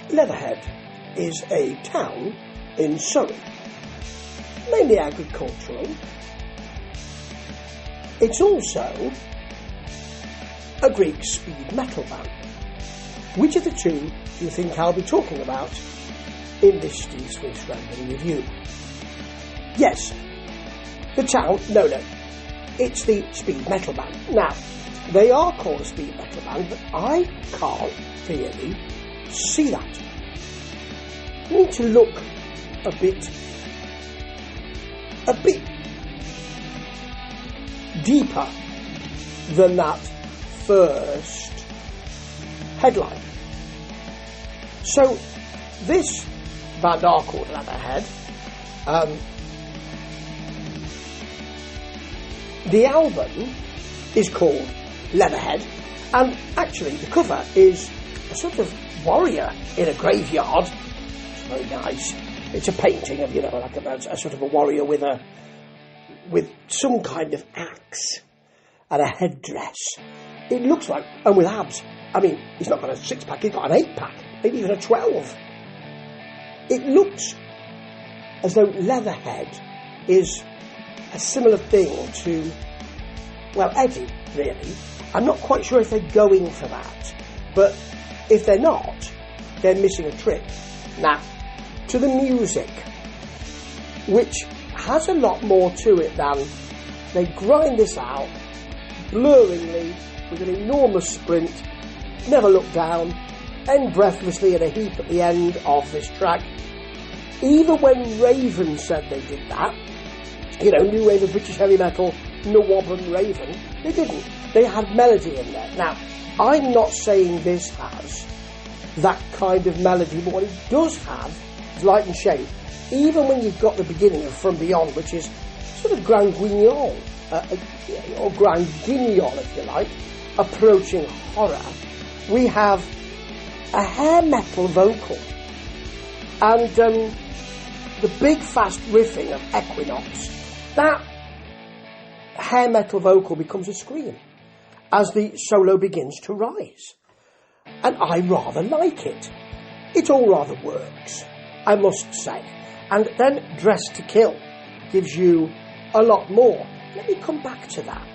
Leatherhead is a town in Surrey, mainly agricultural. It's also a Greek speed metal band. Which of the two do you think I'll be talking about in this Steve Swift's Rambling Review? Yes, the town, no, it's the speed metal band. Now, they are called a speed metal band, but I can't really see that. You need to look a bit deeper than that first headline. So this band are called Leatherhead. The album is called Leatherhead, and actually the cover is a sort of warrior in a graveyard. It's very nice. It's a painting of, like a sort of a warrior with some kind of axe and a headdress. It looks like, and with abs. I mean, he's not got a 6-pack, he's got an 8-pack, maybe even a 12. It looks as though Leatherhead is a similar thing to, well, Eddie, really. I'm not quite sure if they're going for that, but if they're not, they're missing a trick. Now, to the music, which has a lot more to it than they grind this out blurringly with an enormous sprint, never look down, end breathlessly in a heap at the end of this track. Even when Raven said they did that, New Wave of British Heavy Metal, Nawab and Raven, they didn't. They had melody in there. Now, I'm not saying this has that kind of melody, but what it does have is light and shade. Even when you've got the beginning of From Beyond, which is sort of Grand Guignol, or Grand Guignol, if you like, approaching horror, we have a hair metal vocal. And the big fast riffing of Equinox, that hair metal vocal becomes a scream as the solo begins to rise. And I rather like it. It all rather works, I must say. And then Dress to Kill gives you a lot more. Let me come back to that.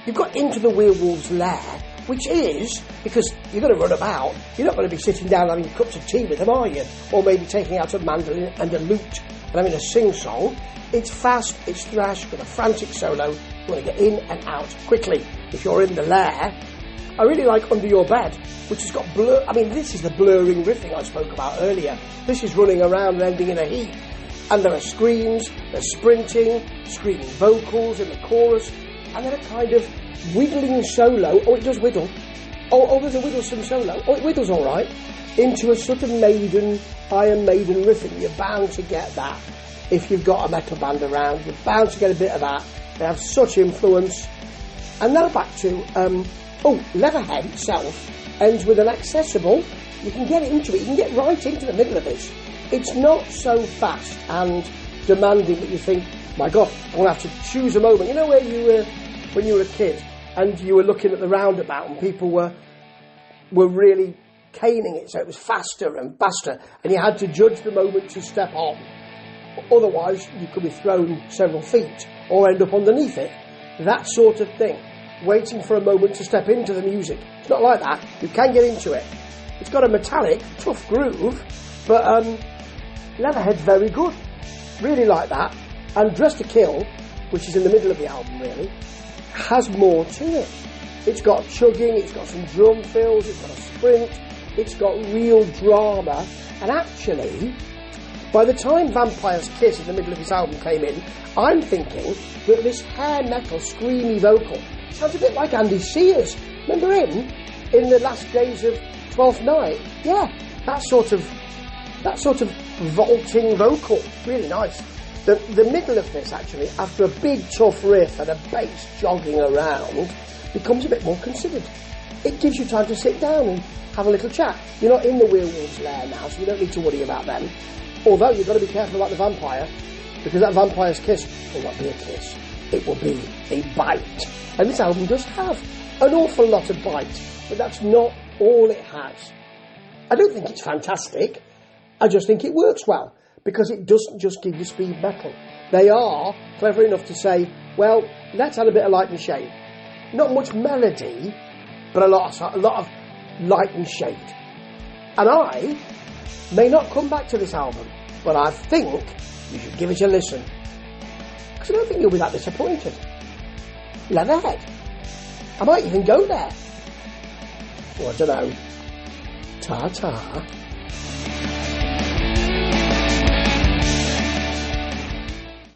You've got Into the Werewolf's Lair, which is, because you're going to run about, you're not going to be sitting down having cups of tea with them, are you? Or maybe taking out a mandolin and a lute and having a sing-song. It's fast, it's thrash, with a frantic solo. You want to get in and out quickly. If you're in the lair, I really like Under Your Bed, which has got blur. I mean, this is the blurring riffing I spoke about earlier. This is running around and ending in a heap. And there are screams, there's sprinting, screaming vocals in the chorus, and then a kind of wiggling solo. Oh, it does whittle. Oh, there's a whittlesome solo. Oh, it whittles all right. Into a sort of Iron Maiden riffing. You're bound to get that. If you've got a metal band around, you're bound to get a bit of that. They have such influence. And now back to, Leatherhead itself ends with an accessible. You can get into it. You can get right into the middle of this. It's not so fast and demanding that you think, my God, I'm going to have to choose a moment. You know where you were when you were a kid and you were looking at the roundabout and people were really caning it, so it was faster and faster, and you had to judge the moment to step on. Otherwise, you could be thrown several feet or end up underneath it. That sort of thing. Waiting for a moment to step into the music. It's not like that. You can get into it. It's got a metallic, tough groove, but Leatherhead's very good. Really like that. And Dress to Kill, which is in the middle of the album really, has more to it. It's got chugging, it's got some drum fills, it's got a sprint, it's got real drama. And actually, by the time Vampire's Kiss in the middle of his album came in, I'm thinking that this hair metal screamy vocal sounds a bit like Andy Sears. Remember him in the last days of 12th Night? Yeah, that sort of vaulting vocal, really nice. The middle of this, actually, after a big tough riff and a bass jogging around, becomes a bit more considered. It gives you time to sit down and have a little chat. You're not in the werewolf's lair now, so you don't need to worry about them. Although you've got to be careful about the vampire, because that vampire's kiss will not be a kiss. It will be a bite. And this album does have an awful lot of bite, but that's not all it has. I don't think it's fantastic. I just think it works well, because it doesn't just give you speed metal. They are clever enough to say, well, let's add a bit of light and shade. Not much melody, but a lot of light and shade. And I may not come back to this album, but I think you should give it a listen, because I don't think you'll be that disappointed. Leatherhead. I might even go there. Well, I don't know. Ta-ta.